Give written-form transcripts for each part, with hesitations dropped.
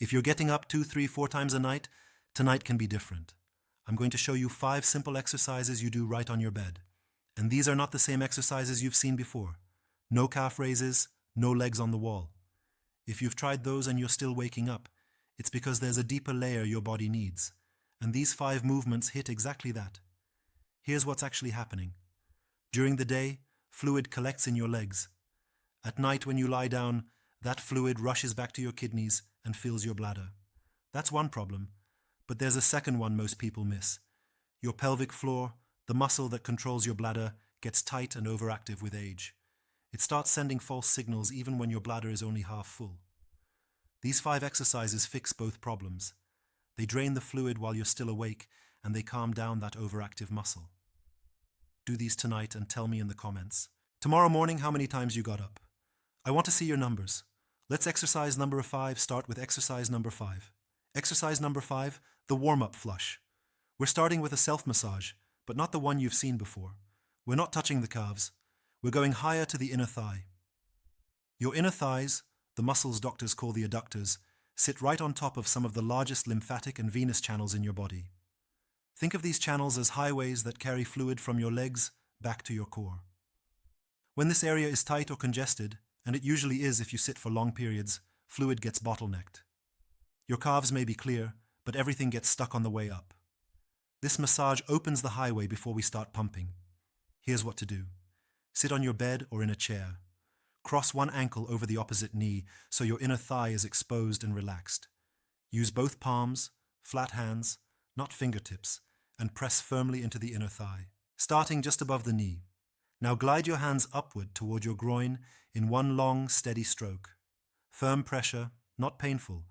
If you're getting up 2, 3, 4 times a night, tonight can be different. I'm going to show you 5 simple exercises you do right on your bed. And these are not the same exercises you've seen before. No calf raises, no legs on the wall. If you've tried those and you're still waking up, it's because there's a deeper layer your body needs. And these 5 movements hit exactly that. Here's what's actually happening. During the day, fluid collects in your legs. At night when you lie down, that fluid rushes back to your kidneys and fills your bladder. That's one problem, but there's a second one most people miss. Your pelvic floor, the muscle that controls your bladder, gets tight and overactive with age. It starts sending false signals even when your bladder is only half full. These 5 exercises fix both problems. They drain the fluid while you're still awake, and they calm down that overactive muscle. Do these tonight and tell me in the comments. Tomorrow morning, how many times you got up? I want to see your numbers. Let's exercise number 5 start with exercise number 5. Exercise number 5, the warm-up flush. We're starting with a self-massage, but not the one you've seen before. We're not touching the calves. We're going higher to the inner thigh. Your inner thighs, the muscles doctors call the adductors, sit right on top of some of the largest lymphatic and venous channels in your body. Think of these channels as highways that carry fluid from your legs back to your core. When this area is tight or congested, and it usually is if you sit for long periods, fluid gets bottlenecked. Your calves may be clear, but everything gets stuck on the way up. This massage opens the highway before we start pumping. Here's what to do. Sit on your bed or in a chair. Cross one ankle over the opposite knee so your inner thigh is exposed and relaxed. Use both palms, flat hands, not fingertips, and press firmly into the inner thigh, starting just above the knee. Now glide your hands upward toward your groin in one long, steady stroke. Firm pressure, not painful,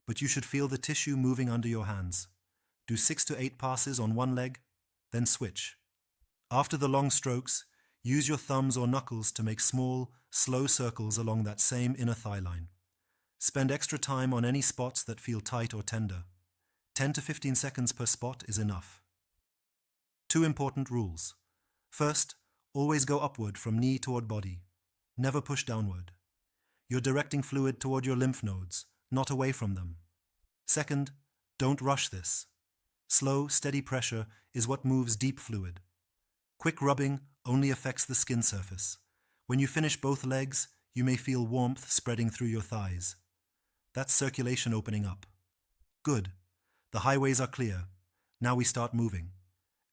but you should feel the tissue moving under your hands. Do 6 to 8 passes on one leg, then switch. After the long strokes, use your thumbs or knuckles to make small, slow circles along that same inner thigh line. Spend extra time on any spots that feel tight or tender. 10 to 15 seconds per spot is enough. 2 important rules. First, always go upward from knee toward body. Never push downward. You're directing fluid toward your lymph nodes, not away from them. Second, don't rush this. Slow, steady pressure is what moves deep fluid. Quick rubbing only affects the skin surface. When you finish both legs, you may feel warmth spreading through your thighs. That's circulation opening up. Good. The highways are clear. Now we start moving.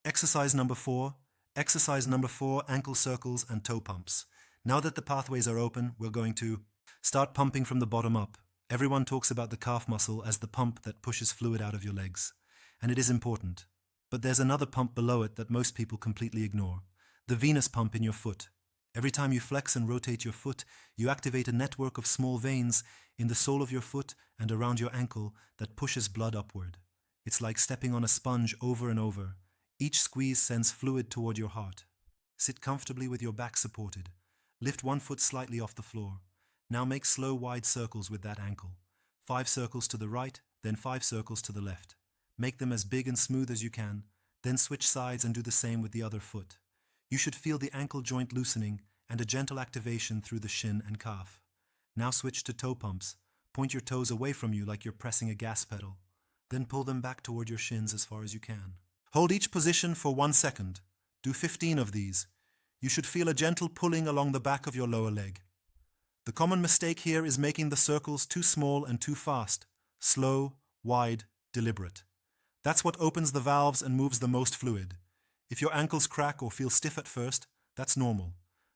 Exercise number 4, ankle circles and toe pumps. Now that the pathways are open, we're going to start pumping from the bottom up. Everyone talks about the calf muscle as the pump that pushes fluid out of your legs. And it is important. But there's another pump below it that most people completely ignore. The venous pump in your foot. Every time you flex and rotate your foot, you activate a network of small veins in the sole of your foot and around your ankle that pushes blood upward. It's like stepping on a sponge over and over. Each squeeze sends fluid toward your heart. Sit comfortably with your back supported. Lift one foot slightly off the floor. Now make slow, wide circles with that ankle. 5 circles to the right, then 5 circles to the left. Make them as big and smooth as you can, then switch sides and do the same with the other foot. You should feel the ankle joint loosening and a gentle activation through the shin and calf. Now switch to toe pumps. Point your toes away from you like you're pressing a gas pedal. Then pull them back toward your shins as far as you can. Hold each position for 1 second. Do 15 of these. You should feel a gentle pulling along the back of your lower leg. The common mistake here is making the circles too small and too fast. Slow, wide, deliberate. That's what opens the valves and moves the most fluid. If your ankles crack or feel stiff at first, that's normal.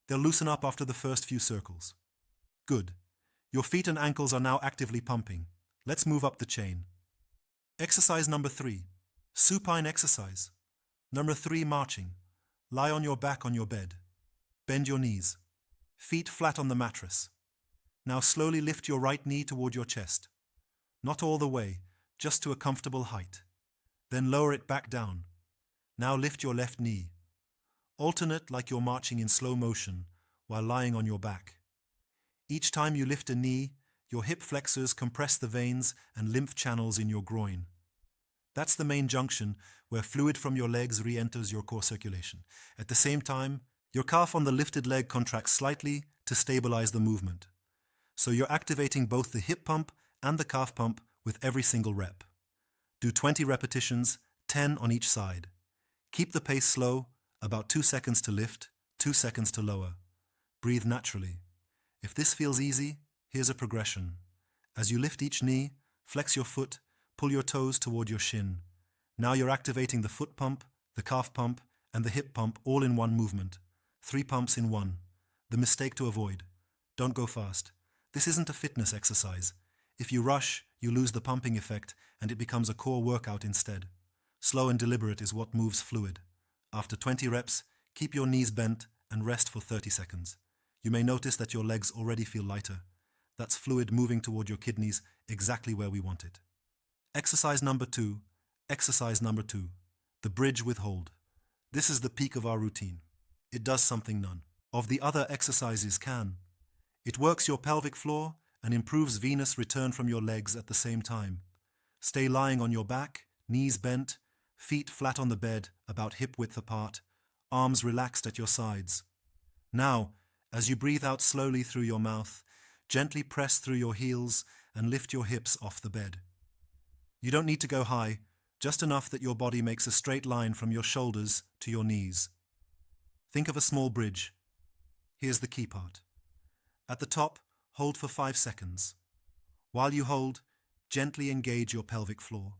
They'll loosen up after the first few circles. Good. Your feet and ankles are now actively pumping. Let's move up the chain. Exercise number 3. Supine exercise. Number 3, marching. Lie on your back on your bed. Bend your knees. Feet flat on the mattress. Now slowly lift your right knee toward your chest. Not all the way, just to a comfortable height. Then lower it back down. Now lift your left knee. Alternate like you're marching in slow motion while lying on your back. Each time you lift a knee, your hip flexors compress the veins and lymph channels in your groin. That's the main junction where fluid from your legs re-enters your core circulation. At the same time, your calf on the lifted leg contracts slightly to stabilize the movement. So you're activating both the hip pump and the calf pump with every single rep. Do 20 repetitions, 10 on each side. Keep the pace slow, about 2 seconds to lift, 2 seconds to lower. Breathe naturally. If this feels easy, here's a progression. As you lift each knee, flex your foot, pull your toes toward your shin. Now you're activating the foot pump, the calf pump, and the hip pump all in one movement. 3 pumps in one. The mistake to avoid: don't go fast. This isn't a fitness exercise. If you rush, you lose the pumping effect and it becomes a core workout instead. Slow and deliberate is what moves fluid. After 20 reps, keep your knees bent and rest for 30 seconds. You may notice that your legs already feel lighter. That's fluid moving toward your kidneys, exactly where we want it. Exercise number 2. Exercise number 2. The bridge with hold. This is the peak of our routine. It does something none of the other exercises can. It works your pelvic floor and improves venous return from your legs at the same time. Stay lying on your back, knees bent, feet flat on the bed, about hip width apart, arms relaxed at your sides. Now, as you breathe out slowly through your mouth, gently press through your heels and lift your hips off the bed. You don't need to go high, just enough that your body makes a straight line from your shoulders to your knees. Think of a small bridge. Here's the key part. At the top, hold for 5 seconds. While you hold, gently engage your pelvic floor.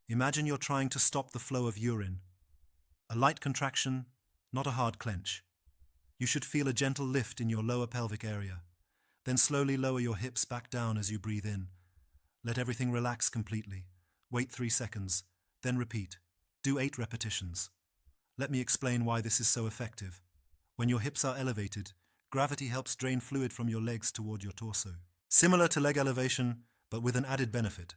Imagine you're trying to stop the flow of urine. A light contraction, not a hard clench. You should feel a gentle lift in your lower pelvic area. Then slowly lower your hips back down as you breathe in. Let everything relax completely. Wait 3 seconds, then repeat. Do 8 repetitions. Let me explain why this is so effective. When your hips are elevated, gravity helps drain fluid from your legs toward your torso. Similar to leg elevation, but with an added benefit.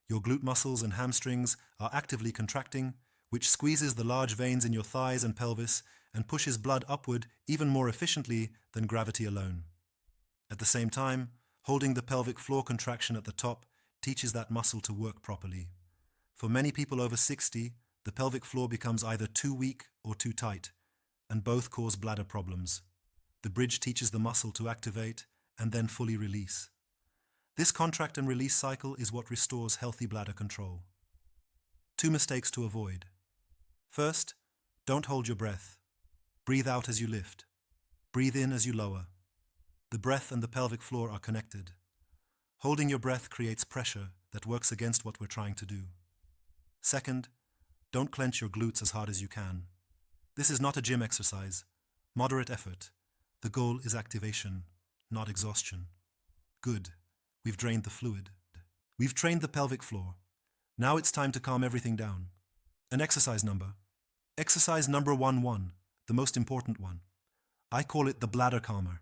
Your glute muscles and hamstrings are actively contracting, which squeezes the large veins in your thighs and pelvis and pushes blood upward even more efficiently than gravity alone. At the same time, holding the pelvic floor contraction at the top teaches that muscle to work properly. For many people over 60, the pelvic floor becomes either too weak or too tight, and both cause bladder problems. The bridge teaches the muscle to activate and then fully release. This contract and release cycle is what restores healthy bladder control. 2 mistakes to avoid. First, don't hold your breath. Breathe out as you lift. Breathe in as you lower. The breath and the pelvic floor are connected. Holding your breath creates pressure that works against what we're trying to do. Second, don't clench your glutes as hard as you can. This is not a gym exercise. Moderate effort. The goal is activation, not exhaustion. Good. We've drained the fluid. We've trained the pelvic floor. Now it's time to calm everything down. An exercise number. Exercise number 1-1, the most important one. I call it the bladder calmer.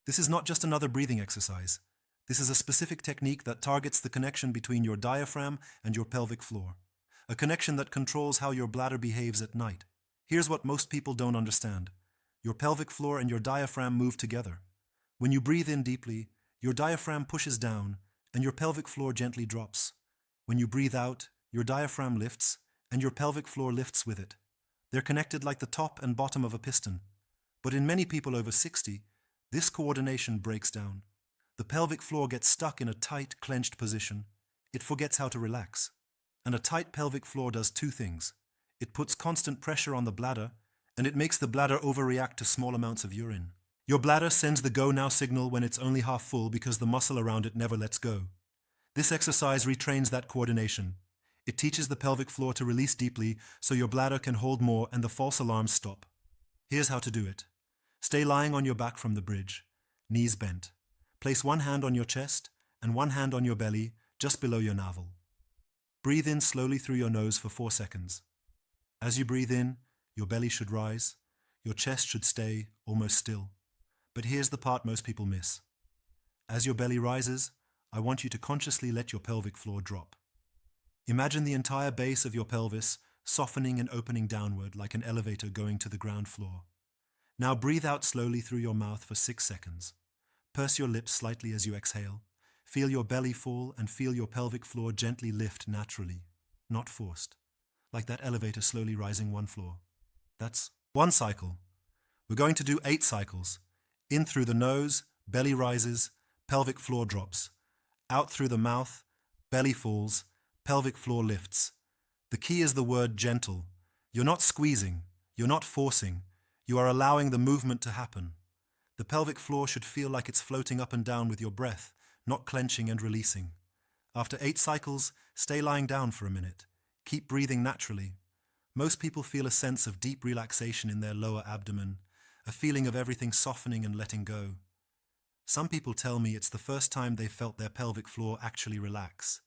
This is not just another breathing exercise. This is a specific technique that targets the connection between your diaphragm and your pelvic floor. A connection that controls how your bladder behaves at night. Here's what most people don't understand. Your pelvic floor and your diaphragm move together. When you breathe in deeply, your diaphragm pushes down and your pelvic floor gently drops. When you breathe out, your diaphragm lifts and your pelvic floor lifts with it. They're connected like the top and bottom of a piston. But in many people over 60, this coordination breaks down. The pelvic floor gets stuck in a tight, clenched position. It forgets how to relax. And a tight pelvic floor does 2 things. It puts constant pressure on the bladder, and it makes the bladder overreact to small amounts of urine. Your bladder sends the go now signal when it's only half full because the muscle around it never lets go. This exercise retrains that coordination. It teaches the pelvic floor to release deeply so your bladder can hold more and the false alarms stop. Here's how to do it. Stay lying on your back from the bridge, knees bent. Place one hand on your chest and one hand on your belly, just below your navel. Breathe in slowly through your nose for 4 seconds. As you breathe in, your belly should rise. Your chest should stay almost still. But here's the part most people miss. As your belly rises, I want you to consciously let your pelvic floor drop. Imagine the entire base of your pelvis softening and opening downward like an elevator going to the ground floor. Now breathe out slowly through your mouth for 6 seconds. Purse your lips slightly as you exhale. Feel your belly fall and feel your pelvic floor gently lift naturally, not forced, like that elevator slowly rising 1 floor. That's 1 cycle. We're going to do 8 cycles. In through the nose, belly rises, pelvic floor drops. Out through the mouth, belly falls, pelvic floor lifts. The key is the word gentle. You're not squeezing, you're not forcing, you are allowing the movement to happen. The pelvic floor should feel like it's floating up and down with your breath, not clenching and releasing. After 8 cycles, stay lying down for a minute. Keep breathing naturally. Most people feel a sense of deep relaxation in their lower abdomen, a feeling of everything softening and letting go. Some people tell me it's the first time they've felt their pelvic floor actually relax.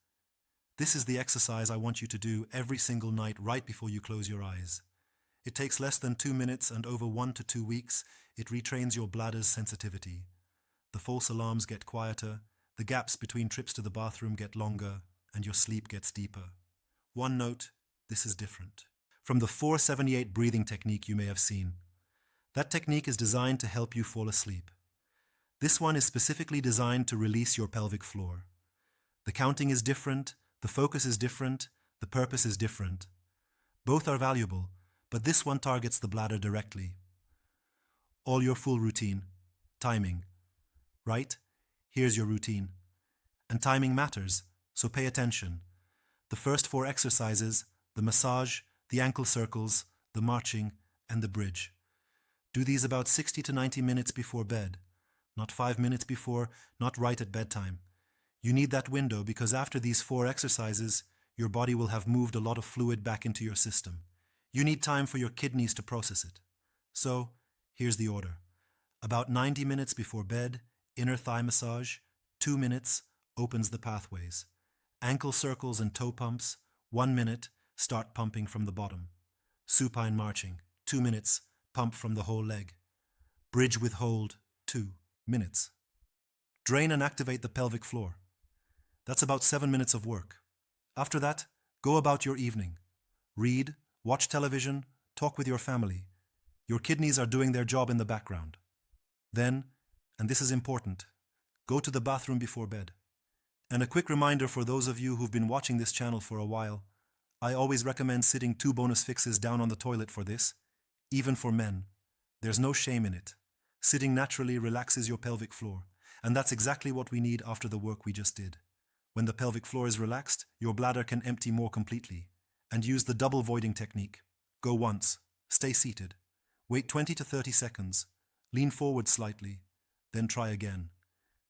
This is the exercise I want you to do every single night right before you close your eyes. It takes less than 2 minutes, and over 1 to 2 weeks, it retrains your bladder's sensitivity. The false alarms get quieter, the gaps between trips to the bathroom get longer, and your sleep gets deeper. One note, this is different from the 478 breathing technique you may have seen. That technique is designed to help you fall asleep. This one is specifically designed to release your pelvic floor. The counting is different, the focus is different, the purpose is different. Both are valuable, but this one targets the bladder directly. All your full routine. Timing. Right? Here's your routine. And timing matters, so pay attention. The first 4 exercises, the massage, the ankle circles, the marching, and the bridge. Do these about 60 to 90 minutes before bed. Not 5 minutes before, not right at bedtime. You need that window because after these 4 exercises, your body will have moved a lot of fluid back into your system. You need time for your kidneys to process it. So, here's the order. About 90 minutes before bed, inner thigh massage. 2 minutes, opens the pathways. Ankle circles and toe pumps. 1 minute, start pumping from the bottom. Supine marching. 2 minutes, pump from the whole leg. Bridge with hold. 2 minutes. Drain and activate the pelvic floor. That's about 7 minutes of work. After that, go about your evening. Read, watch television, talk with your family. Your kidneys are doing their job in the background. Then, and this is important, go to the bathroom before bed. And a quick reminder for those of you who've been watching this channel for a while, I always recommend sitting 2 bonus fixes down on the toilet for this, even for men. There's no shame in it. Sitting naturally relaxes your pelvic floor, and that's exactly what we need after the work we just did. When the pelvic floor is relaxed, your bladder can empty more completely. And use the double voiding technique. Go once, stay seated, wait 20 to 30 seconds, lean forward slightly, then try again.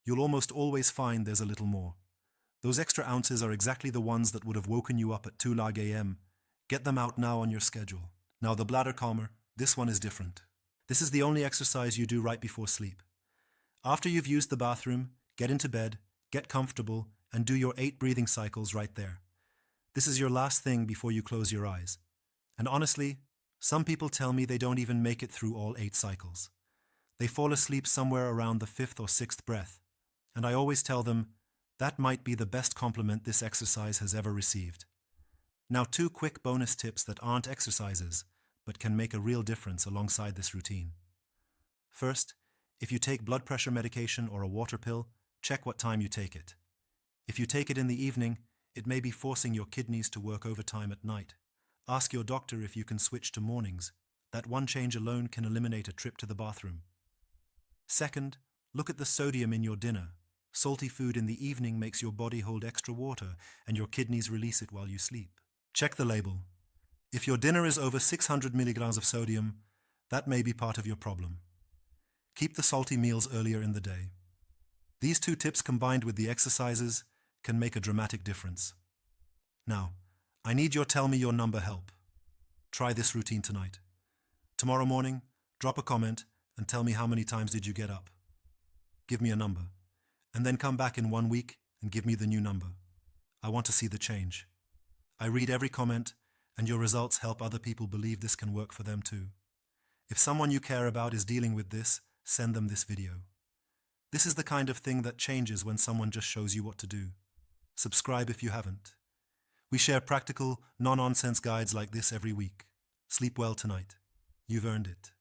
You'll almost always find there's a little more. Those extra ounces are exactly the ones that would have woken you up at 2 lag a.m. Get them out now on your schedule. Now the bladder calmer, this one is different. This is the only exercise you do right before sleep. After you've used the bathroom, get into bed, get comfortable, and do your 8 breathing cycles right there. This is your last thing before you close your eyes. And honestly, some people tell me they don't even make it through all 8 cycles. They fall asleep somewhere around the 5th or 6th breath. And I always tell them, that might be the best compliment this exercise has ever received. Now 2 quick bonus tips that aren't exercises, but can make a real difference alongside this routine. First, if you take blood pressure medication or a water pill, check what time you take it. If you take it in the evening, it may be forcing your kidneys to work overtime at night. Ask your doctor if you can switch to mornings. That one change alone can eliminate a trip to the bathroom. Second, look at the sodium in your dinner. Salty food in the evening makes your body hold extra water and your kidneys release it while you sleep. Check the label. If your dinner is over 600 milligrams of sodium, that may be part of your problem. Keep the salty meals earlier in the day. These 2 tips combined with the exercises can make a dramatic difference. Now, I need your tell me your number help. Try this routine tonight. Tomorrow morning, drop a comment and tell me how many times did you get up. Give me a number. And then come back in 1 week and give me the new number. I want to see the change. I read every comment, and your results help other people believe this can work for them too. If someone you care about is dealing with this, send them this video. This is the kind of thing that changes when someone just shows you what to do. Subscribe if you haven't. We share practical, no-nonsense guides like this every week. Sleep well tonight. You've earned it.